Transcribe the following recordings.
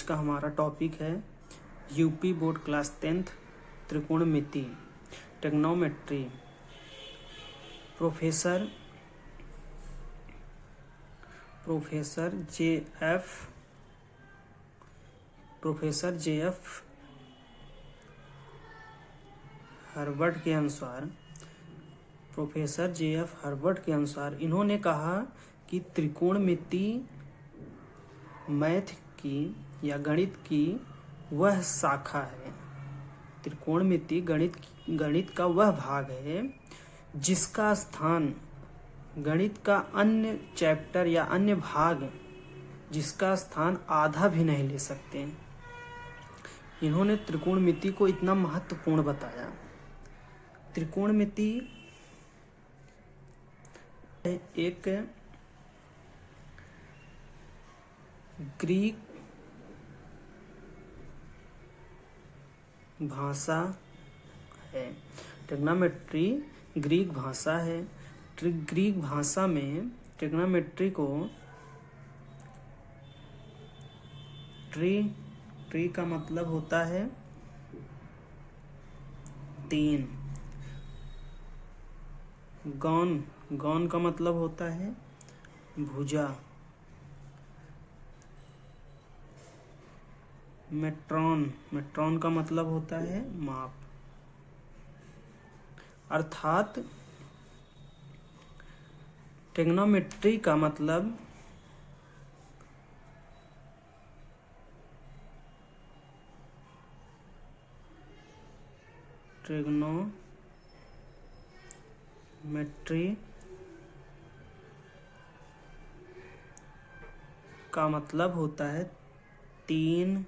का हमारा टॉपिक है यूपी बोर्ड क्लास 10th त्रिकोणमिति trigonometry. Professor J F Herbert के अनुसार इन्होंने कहा कि त्रिकोणमिति मैथ की या गणित की वह शाखा है, त्रिकोणमिति गणित का वह भाग है जिसका स्थान गणित का अन्य चैप्टर या अन्य भाग जिसका स्थान आधा भी नहीं ले सकते। इन्होंने त्रिकोणमिति को इतना महत्वपूर्ण बताया। त्रिकोणमिति एक ग्रीक भाषा है। ट्रिग्नोमेट्री ग्रीक भाषा है। ग्रीक भाषा में ट्रिग्नोमेट्री को ट्री का मतलब होता है तीन, गौन का मतलब होता है भुजा, मेट्रॉन का मतलब होता है माप। अर्थात ट्रिग्नोमेट्री का मतलब ट्रिग्नोमेट्री का मतलब होता है तीन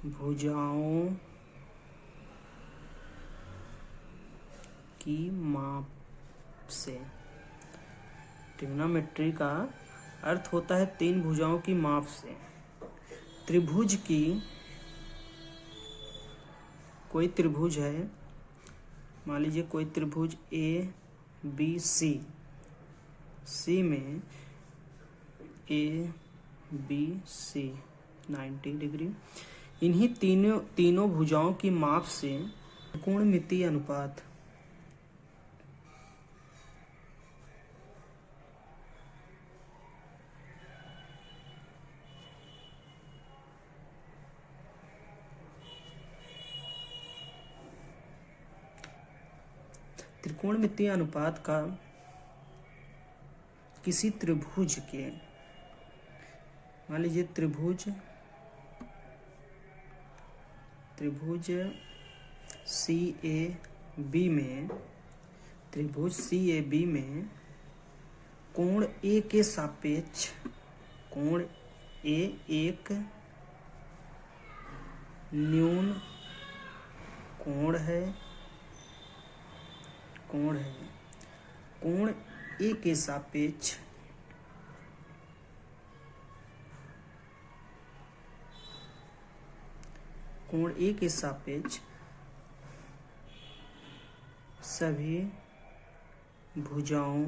भुजाओं की माप से। ट्रिग्नोमेट्री का अर्थ होता है तीन भुजाओं की माप से। त्रिभुज की कोई त्रिभुज है, मान लीजिए कोई त्रिभुज ए बी सी में ए बी सी 90 डिग्री, इन्हीं तीनों भुजाओं की माप से त्रिकोणमिति अनुपात त्रिकोणमितीय अनुपात का किसी त्रिभुज के, मान लीजिए त्रिभुज सी ए बी में कोण ए के सापेक्ष कोण ए एक न्यून कोण है। कोण ए के सापेक्ष सभी भुजाओं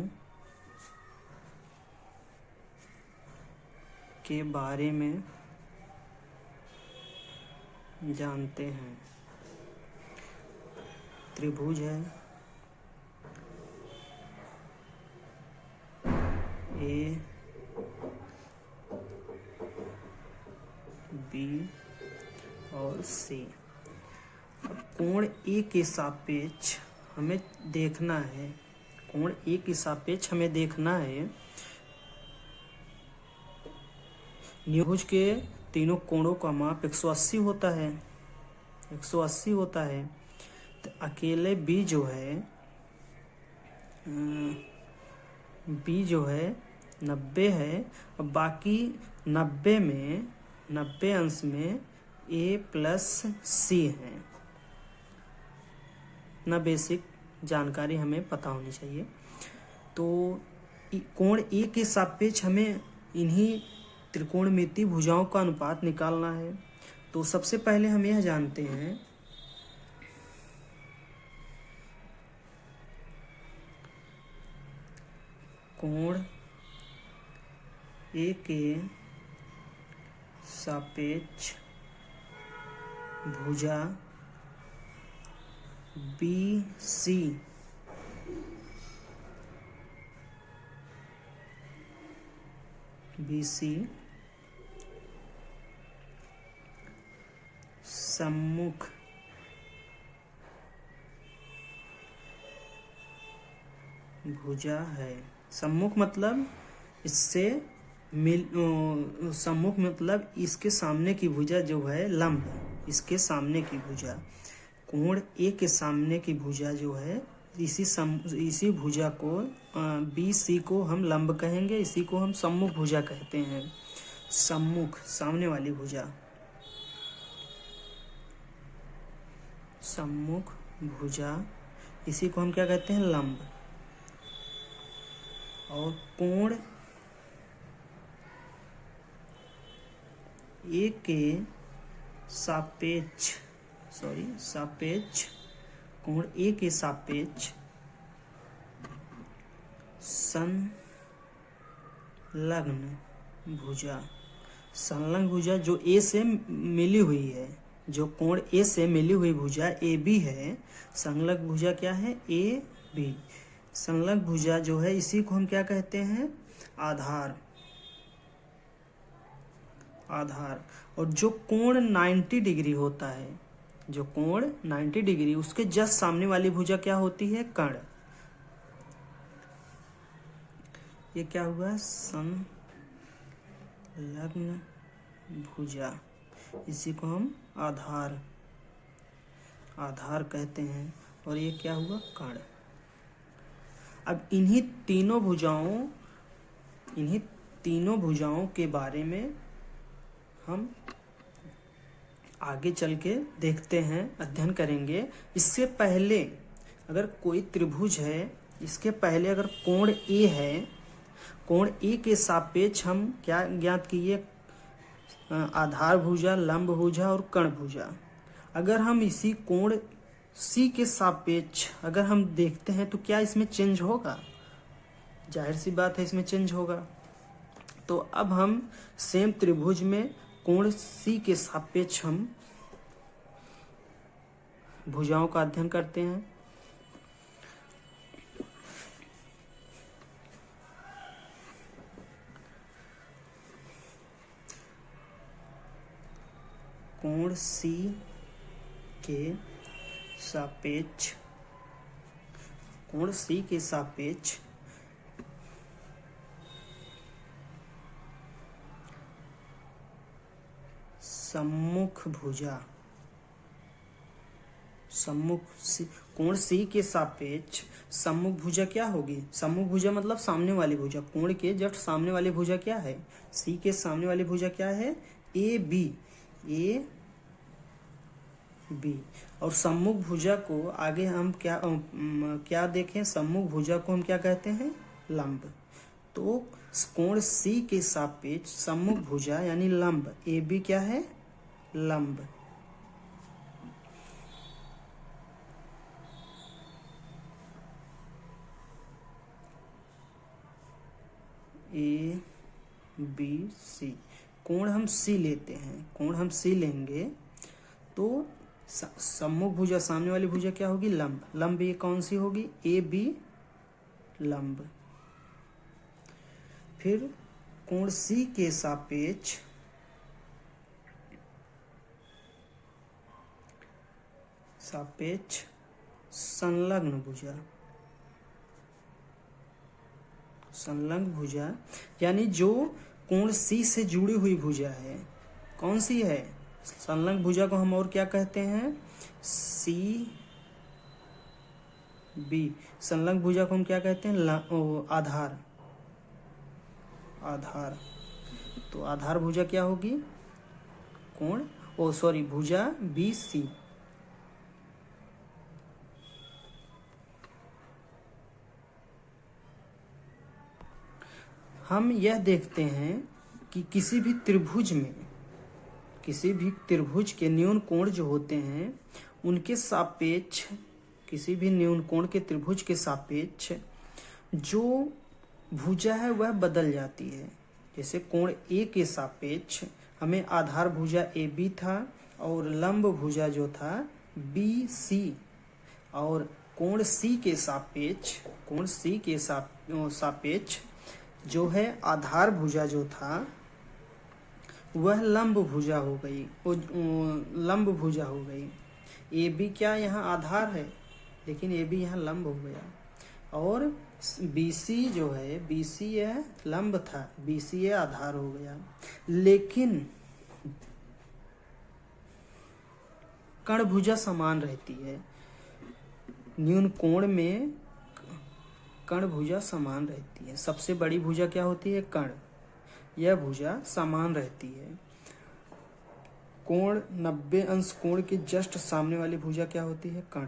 के बारे में जानते हैं। त्रिभुज है ए बी और सी। अब कोण ए के सापेक्ष हमें देखना है, त्रिभुज के तीनों कोणों का माप 180 होता है। तो अकेले बी जो है 90 है और बाकी 90 अंश में ए प्लस सी है। इतना बेसिक जानकारी हमें पता होनी चाहिए। तो कोण ए के सापेक्ष हमें इन्हीं त्रिकोणमिति भुजाओं का अनुपात निकालना है। तो सबसे पहले हम यह जानते हैं कोण ए के सापेक्ष भुजा बी सी सम्मुख भुजा है। सम्मुख मतलब इससे सम्मुख मतलब इसके सामने की भुजा जो है लंब, इसके सामने की भुजा। कोण ए के सामने की भुजा जो है इसी भुजा को बी सी को हम लंब कहेंगे, इसी को हम सम्मुख भुजा कहते हैं। सम्मुख सामने वाली भुजा, सम्मुख भुजा, इसी को हम क्या कहते हैं? लंब। और कोण ए के सापेक्ष कोण ए के सापेक्ष संलग्न भुजा। संलग्न भुजा जो ए से मिली हुई है, जो कोण ए से मिली हुई भुजा ए बी है, संलग्न भुजा क्या है? A B. संलग्न भुजा जो है इसी को हम क्या कहते हैं? आधार। और जो कोण 90 डिग्री होता है, जो कोण 90 डिग्री, उसके जस्ट सामने वाली भुजा क्या होती है? कर्ण। ये क्या हुआ? संलग्न भुजा, इसी को हम आधार कहते हैं। और ये क्या हुआ? कर्ण। अब इन्हीं तीनों भुजाओं के बारे में हम आगे चल के देखते हैं, अध्ययन करेंगे। इससे पहले अगर कोई त्रिभुज है, इसके पहले अगर कोण ए है, कोण ए के सापेक्ष हम क्या ज्ञात किए? आधार भुजा, लंब भुजा और कर्ण भुजा। अगर हम इसी कोण सी के सापेक्ष अगर हम देखते हैं तो क्या इसमें चेंज होगा? जाहिर सी बात है इसमें चेंज होगा। तो अब हम सेम त्रिभुज में कोण सी के सापेक्ष हम भुजाओं का अध्ययन करते हैं। कोण सी के सापेक्ष, कोण सी के सापेक्ष सम्मुख भुजा, कोण सी के सापेक्ष सम्मुख भुजा क्या होगी? सम्मुख भुजा मतलब सामने वाली भुजा। कोण के जस्ट सामने वाली भुजा क्या है? सी के सामने वाली भुजा क्या है? A B. और सम्मुख भुजा को आगे हम क्या देखें? सम्मुख भुजा को हम क्या कहते हैं? लंब। तो कोण सी के सापेक्ष सम्मुख भुजा यानी लंब ए बी क्या है? लंब। ए बी सी, कोण हम सी लेते हैं, कोण हम सी लेंगे तो सम्मुख भुजा सामने वाली भुजा क्या होगी? लंब। लंब ये कौन सी होगी? ए बी लंब। फिर कोण सी के सापेक्ष संलग्न भुजा, संलग्न भुजा यानी जो कोण सी से जुड़ी हुई भुजा है, कौन सी है? संलग्न भुजा को हम और क्या कहते हैं? C B. संलग्न भुजा को हम क्या कहते हैं? आधार। तो आधार भुजा क्या होगी? भुजा बी सी। हम यह देखते हैं कि किसी भी त्रिभुज के न्यून कोण जो होते हैं उनके सापेक्ष, किसी भी न्यून कोण के त्रिभुज के सापेक्ष जो भुजा है वह बदल जाती है। जैसे कोण ए के सापेक्ष हमें आधार भुजा AB था और लंब भुजा जो था BC, और कोण C के सापेक्ष जो है आधार भुजा जो था वह लंब भुजा हो गई, लंब भुजा हो गई। AB क्या यहाँ आधार है, लेकिन AB यहाँ लंब हो गया। और BC जो है, BC यह लंब था, BC यह आधार हो गया। लेकिन कर्ण भुजा समान रहती है, न्यून कोण में कर्ण भुजा समान रहती है। सबसे बड़ी भुजा क्या होती है, कर्ण, यह भुजा समान रहती है। कोण 90 अंश कोण के जस्ट सामने वाली भुजा क्या होती है, कर्ण।